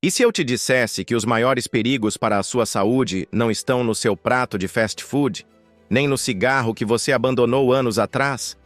E se eu te dissesse que os maiores perigos para a sua saúde não estão no seu prato de fast food, nem no cigarro que você abandonou anos atrás?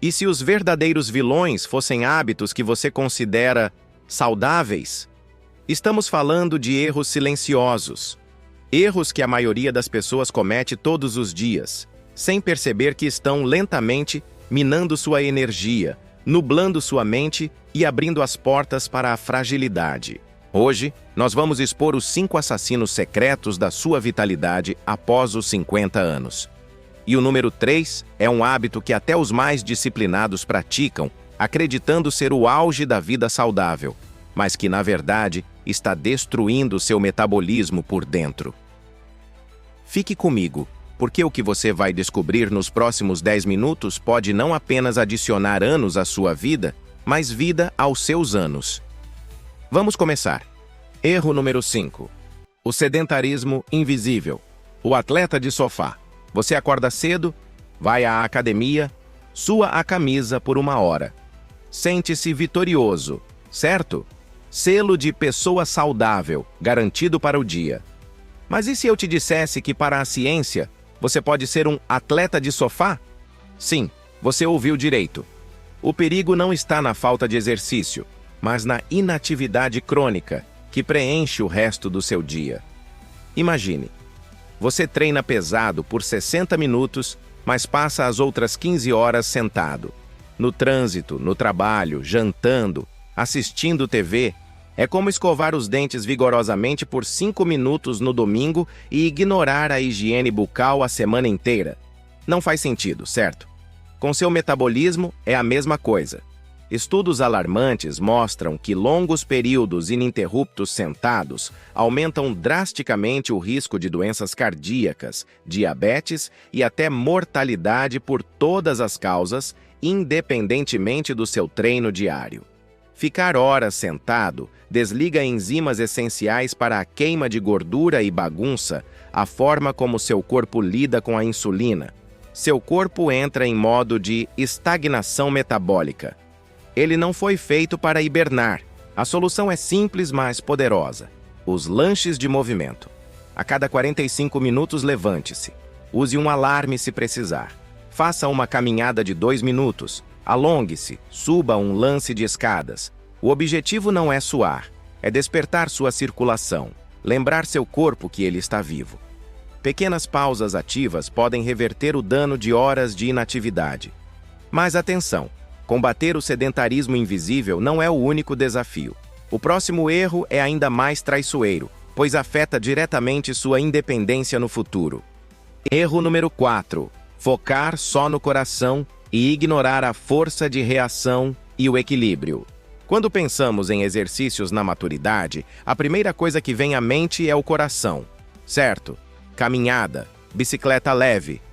E se os verdadeiros vilões fossem hábitos que você considera saudáveis? Estamos falando de erros silenciosos. Erros que a maioria das pessoas comete todos os dias, sem perceber que estão lentamente minando sua energia, nublando sua mente e abrindo as portas para a fragilidade. Hoje, nós vamos expor os 5 assassinos secretos da sua vitalidade após os 50 anos. E o número 3 é um hábito que até os mais disciplinados praticam, acreditando ser o auge da vida saudável, mas que, na verdade, está destruindo seu metabolismo por dentro. Fique comigo, porque o que você vai descobrir nos próximos 10 minutos pode não apenas adicionar anos à sua vida, mas vida aos seus anos. Vamos começar. Erro número 5. O sedentarismo invisível. O atleta de sofá. Você acorda cedo, vai à academia, sua a camisa por 1 hora. Sente-se vitorioso, certo? Selo de pessoa saudável, garantido para o dia. Mas e se eu te dissesse que para a ciência, você pode ser um atleta de sofá? Sim, você ouviu direito. O perigo não está na falta de exercício, mas na inatividade crônica, que preenche o resto do seu dia. Imagine, você treina pesado por 60 minutos, mas passa as outras 15 horas sentado. No trânsito, no trabalho, jantando, assistindo TV. É como escovar os dentes vigorosamente por 5 minutos no domingo e ignorar a higiene bucal a semana inteira. Não faz sentido, certo? Com seu metabolismo, é a mesma coisa. Estudos alarmantes mostram que longos períodos ininterruptos sentados aumentam drasticamente o risco de doenças cardíacas, diabetes e até mortalidade por todas as causas, independentemente do seu treino diário. Ficar horas sentado desliga enzimas essenciais para a queima de gordura e bagunça a forma como seu corpo lida com a insulina. Seu corpo entra em modo de estagnação metabólica. Ele não foi feito para hibernar. A solução é simples, mas poderosa. Os lanches de movimento. A cada 45 minutos, levante-se. Use um alarme se precisar. Faça uma caminhada de 2 minutos. Alongue-se, suba um lance de escadas. O objetivo não é suar, é despertar sua circulação, lembrar seu corpo que ele está vivo. Pequenas pausas ativas podem reverter o dano de horas de inatividade. Mas atenção! Combater o sedentarismo invisível não é o único desafio. O próximo erro é ainda mais traiçoeiro, pois afeta diretamente sua independência no futuro. Erro número 4. Focar só no coração e ignorar a força de reação e o equilíbrio. Quando pensamos em exercícios na maturidade, a primeira coisa que vem à mente é o coração, certo? Caminhada, bicicleta leve,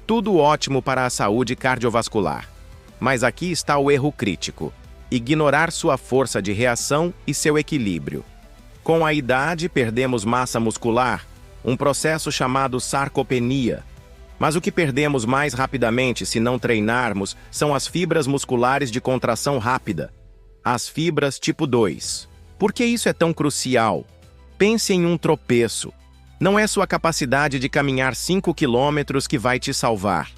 tudo ótimo para a saúde cardiovascular. Mas aqui está o erro crítico: ignorar sua força de reação e seu equilíbrio. Com a idade, perdemos massa muscular, um processo chamado sarcopenia. Mas o que perdemos mais rapidamente se não treinarmos são as fibras musculares de contração rápida, as fibras tipo 2. Por que isso é tão crucial? Pense em um tropeço. Não é sua capacidade de caminhar 5 quilômetros que vai te salvar.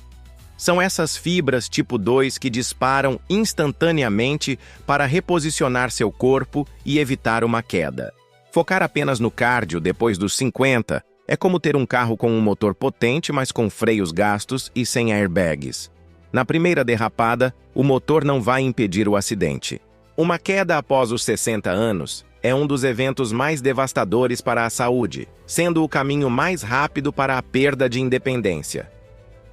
São essas fibras tipo 2 que disparam instantaneamente para reposicionar seu corpo e evitar uma queda. Focar apenas no cardio depois dos 50 é como ter um carro com um motor potente, mas com freios gastos e sem airbags. Na primeira derrapada, o motor não vai impedir o acidente. Uma queda após os 60 anos é um dos eventos mais devastadores para a saúde, sendo o caminho mais rápido para a perda de independência.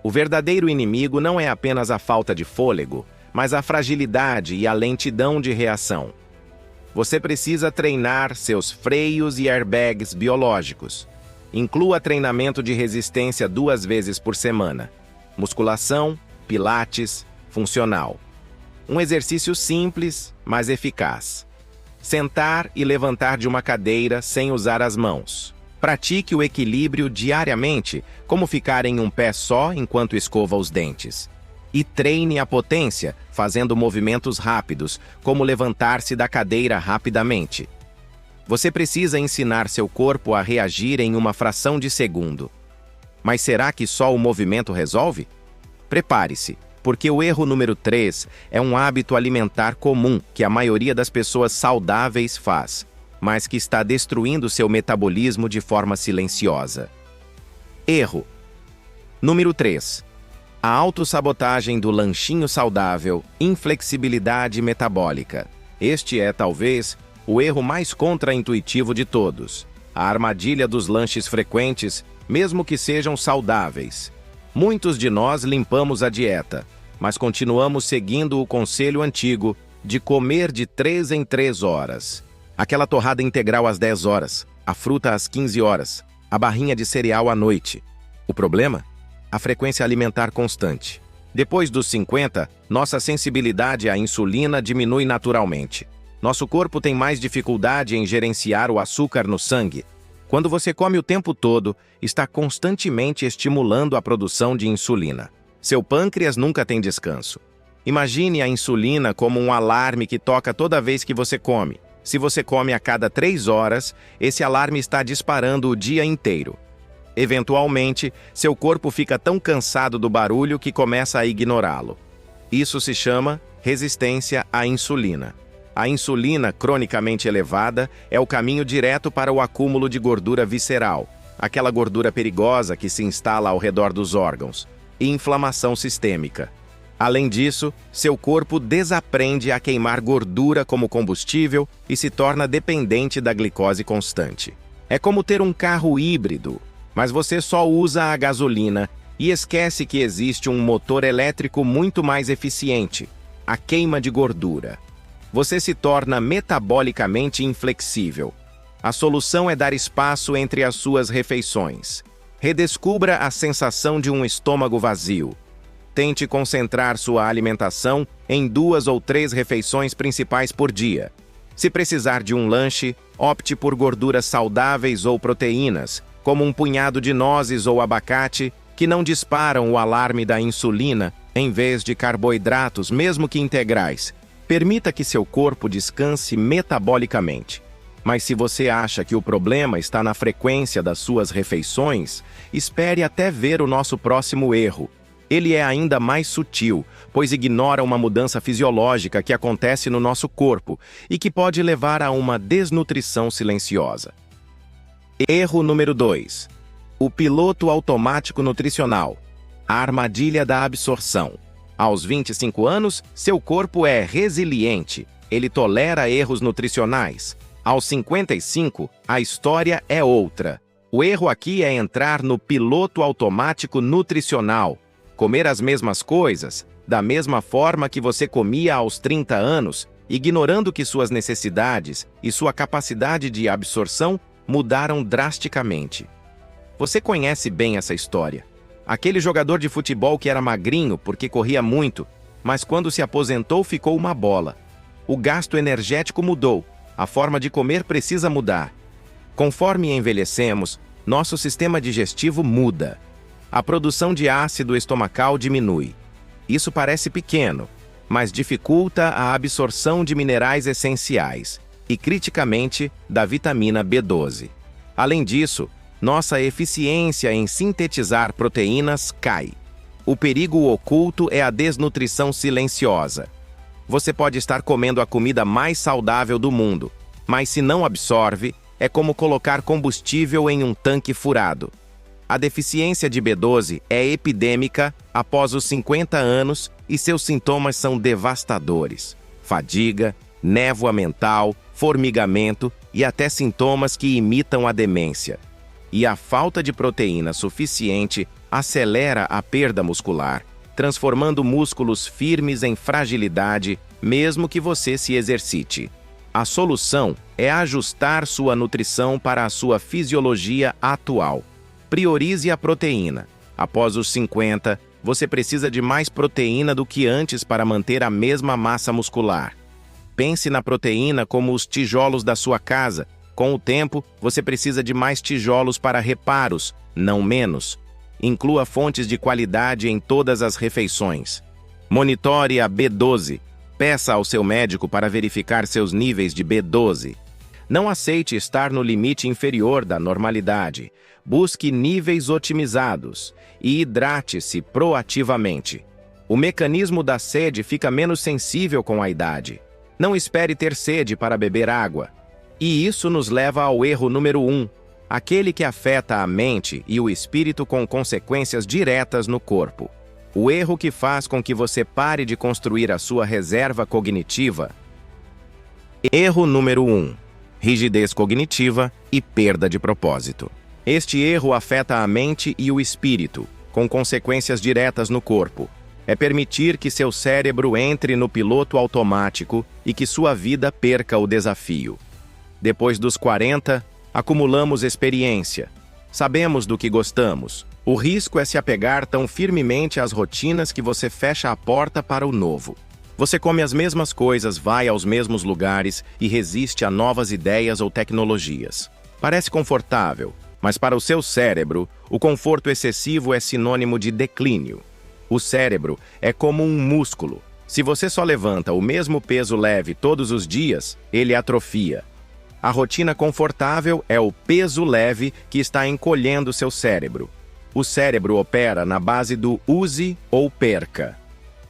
O verdadeiro inimigo não é apenas a falta de fôlego, mas a fragilidade e a lentidão de reação. Você precisa treinar seus freios e airbags biológicos. Inclua treinamento de resistência 2 vezes por semana. Musculação, pilates, funcional. Um exercício simples, mas eficaz. Sentar e levantar de uma cadeira sem usar as mãos. Pratique o equilíbrio diariamente, como ficar em um pé só enquanto escova os dentes. E treine a potência, fazendo movimentos rápidos, como levantar-se da cadeira rapidamente. Você precisa ensinar seu corpo a reagir em uma fração de segundo. Mas será que só o movimento resolve? Prepare-se, porque o erro número 3 é um hábito alimentar comum que a maioria das pessoas saudáveis faz, mas que está destruindo seu metabolismo de forma silenciosa. Erro número 3. A autossabotagem do lanchinho saudável, inflexibilidade metabólica. Este é, talvez, o erro mais contraintuitivo de todos. A armadilha dos lanches frequentes, mesmo que sejam saudáveis. Muitos de nós limpamos a dieta, mas continuamos seguindo o conselho antigo de comer de 3 em 3 horas. Aquela torrada integral às 10 horas, a fruta às 15 horas, a barrinha de cereal à noite. O problema? A frequência alimentar constante. Depois dos 50, nossa sensibilidade à insulina diminui naturalmente. Nosso corpo tem mais dificuldade em gerenciar o açúcar no sangue. Quando você come o tempo todo, está constantemente estimulando a produção de insulina. Seu pâncreas nunca tem descanso. Imagine a insulina como um alarme que toca toda vez que você come. Se você come a cada 3 horas, esse alarme está disparando o dia inteiro. Eventualmente, seu corpo fica tão cansado do barulho que começa a ignorá-lo. Isso se chama resistência à insulina. A insulina cronicamente elevada é o caminho direto para o acúmulo de gordura visceral, aquela gordura perigosa que se instala ao redor dos órgãos, e inflamação sistêmica. Além disso, seu corpo desaprende a queimar gordura como combustível e se torna dependente da glicose constante. É como ter um carro híbrido, mas você só usa a gasolina e esquece que existe um motor elétrico muito mais eficiente, a queima de gordura. Você se torna metabolicamente inflexível. A solução é dar espaço entre as suas refeições. Redescubra a sensação de um estômago vazio. Tente concentrar sua alimentação em 2 ou 3 refeições principais por dia. Se precisar de um lanche, opte por gorduras saudáveis ou proteínas, como um punhado de nozes ou abacate, que não disparam o alarme da insulina, em vez de carboidratos, mesmo que integrais. Permita que seu corpo descanse metabolicamente. Mas se você acha que o problema está na frequência das suas refeições, espere até ver o nosso próximo erro. Ele é ainda mais sutil, pois ignora uma mudança fisiológica que acontece no nosso corpo e que pode levar a uma desnutrição silenciosa. Erro número 2. O piloto automático nutricional. A armadilha da absorção. Aos 25 anos, seu corpo é resiliente. Ele tolera erros nutricionais. Aos 55, a história é outra. O erro aqui é entrar no piloto automático nutricional. Comer as mesmas coisas, da mesma forma que você comia aos 30 anos, ignorando que suas necessidades e sua capacidade de absorção mudaram drasticamente. Você conhece bem essa história. Aquele jogador de futebol que era magrinho porque corria muito, mas quando se aposentou ficou uma bola. O gasto energético mudou, a forma de comer precisa mudar. Conforme envelhecemos, nosso sistema digestivo muda. A produção de ácido estomacal diminui. Isso parece pequeno, mas dificulta a absorção de minerais essenciais e, criticamente, da vitamina B12. Além disso, nossa eficiência em sintetizar proteínas cai. O perigo oculto é a desnutrição silenciosa. Você pode estar comendo a comida mais saudável do mundo, mas se não absorve, é como colocar combustível em um tanque furado. A deficiência de B12 é epidêmica após os 50 anos e seus sintomas são devastadores. Fadiga, névoa mental, formigamento e até sintomas que imitam a demência. E a falta de proteína suficiente acelera a perda muscular, transformando músculos firmes em fragilidade, mesmo que você se exercite. A solução é ajustar sua nutrição para a sua fisiologia atual. Priorize a proteína. Após os 50, você precisa de mais proteína do que antes para manter a mesma massa muscular. Pense na proteína como os tijolos da sua casa. Com o tempo, você precisa de mais tijolos para reparos, não menos. Inclua fontes de qualidade em todas as refeições. Monitore a B12. Peça ao seu médico para verificar seus níveis de B12. Não aceite estar no limite inferior da normalidade. Busque níveis otimizados e hidrate-se proativamente. O mecanismo da sede fica menos sensível com a idade. Não espere ter sede para beber água. E isso nos leva ao erro número 1, aquele que afeta a mente e o espírito com consequências diretas no corpo. O erro que faz com que você pare de construir a sua reserva cognitiva. Erro número 1. Rigidez cognitiva e perda de propósito. Este erro afeta a mente e o espírito, com consequências diretas no corpo. É permitir que seu cérebro entre no piloto automático e que sua vida perca o desafio. Depois dos 40, acumulamos experiência. Sabemos do que gostamos. O risco é se apegar tão firmemente às rotinas que você fecha a porta para o novo. Você come as mesmas coisas, vai aos mesmos lugares e resiste a novas ideias ou tecnologias. Parece confortável, mas para o seu cérebro, o conforto excessivo é sinônimo de declínio. O cérebro é como um músculo. Se você só levanta o mesmo peso leve todos os dias, ele atrofia. A rotina confortável é o peso leve que está encolhendo seu cérebro. O cérebro opera na base do use ou perca.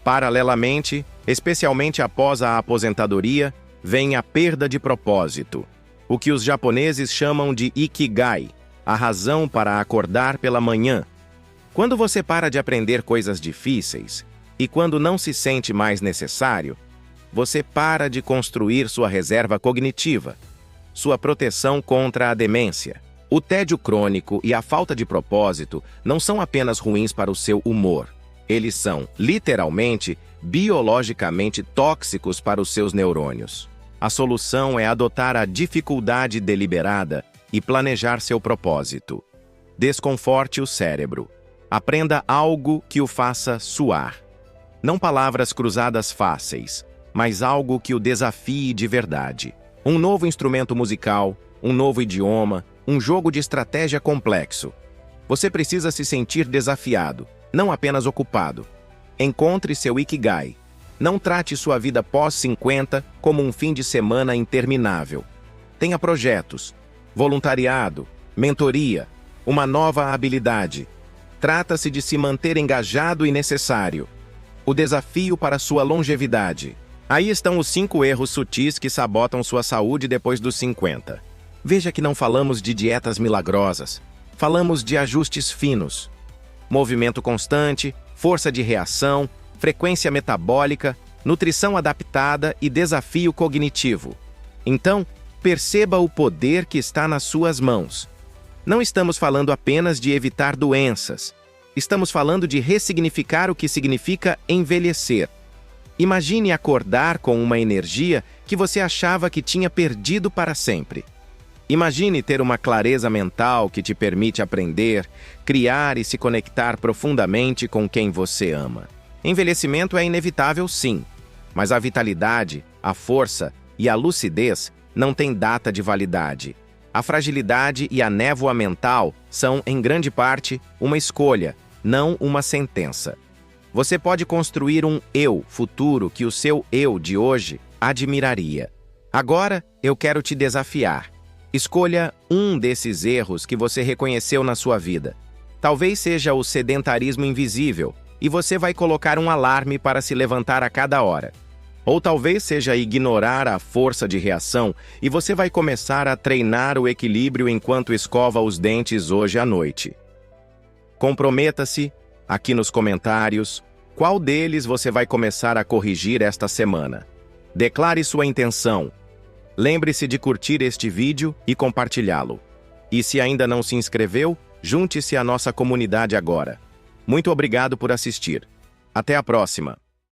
Paralelamente, especialmente após a aposentadoria, vem a perda de propósito, o que os japoneses chamam de ikigai, a razão para acordar pela manhã. Quando você para de aprender coisas difíceis e quando não se sente mais necessário, você para de construir sua reserva cognitiva, sua proteção contra a demência. O tédio crônico e a falta de propósito não são apenas ruins para o seu humor. Eles são, literalmente, biologicamente tóxicos para os seus neurônios. A solução é adotar a dificuldade deliberada e planejar seu propósito. Desconforte o cérebro. Aprenda algo que o faça suar. Não palavras cruzadas fáceis, mas algo que o desafie de verdade. Um novo instrumento musical, um novo idioma, um jogo de estratégia complexo. Você precisa se sentir desafiado, não apenas ocupado. Encontre seu ikigai. Não trate sua vida pós-50 como um fim de semana interminável. Tenha projetos, voluntariado, mentoria, uma nova habilidade. Trata-se de se manter engajado e necessário. O desafio para sua longevidade. Aí estão os 5 erros sutis que sabotam sua saúde depois dos 50. Veja que não falamos de dietas milagrosas. Falamos de ajustes finos. Movimento constante, força de reação, frequência metabólica, nutrição adaptada e desafio cognitivo. Então, perceba o poder que está nas suas mãos. Não estamos falando apenas de evitar doenças. Estamos falando de ressignificar o que significa envelhecer. Imagine acordar com uma energia que você achava que tinha perdido para sempre. Imagine ter uma clareza mental que te permite aprender, criar e se conectar profundamente com quem você ama. Envelhecimento é inevitável, sim, mas a vitalidade, a força e a lucidez não têm data de validade. A fragilidade e a névoa mental são, em grande parte, uma escolha, não uma sentença. Você pode construir um eu futuro que o seu eu de hoje admiraria. Agora, eu quero te desafiar. Escolha um desses erros que você reconheceu na sua vida. Talvez seja o sedentarismo invisível, e você vai colocar um alarme para se levantar a cada hora. Ou talvez seja ignorar a força de reação, e você vai começar a treinar o equilíbrio enquanto escova os dentes hoje à noite. Comprometa-se aqui nos comentários qual deles você vai começar a corrigir esta semana. Declare sua intenção. Lembre-se de curtir este vídeo e compartilhá-lo. E se ainda não se inscreveu, junte-se à nossa comunidade agora. Muito obrigado por assistir. Até a próxima!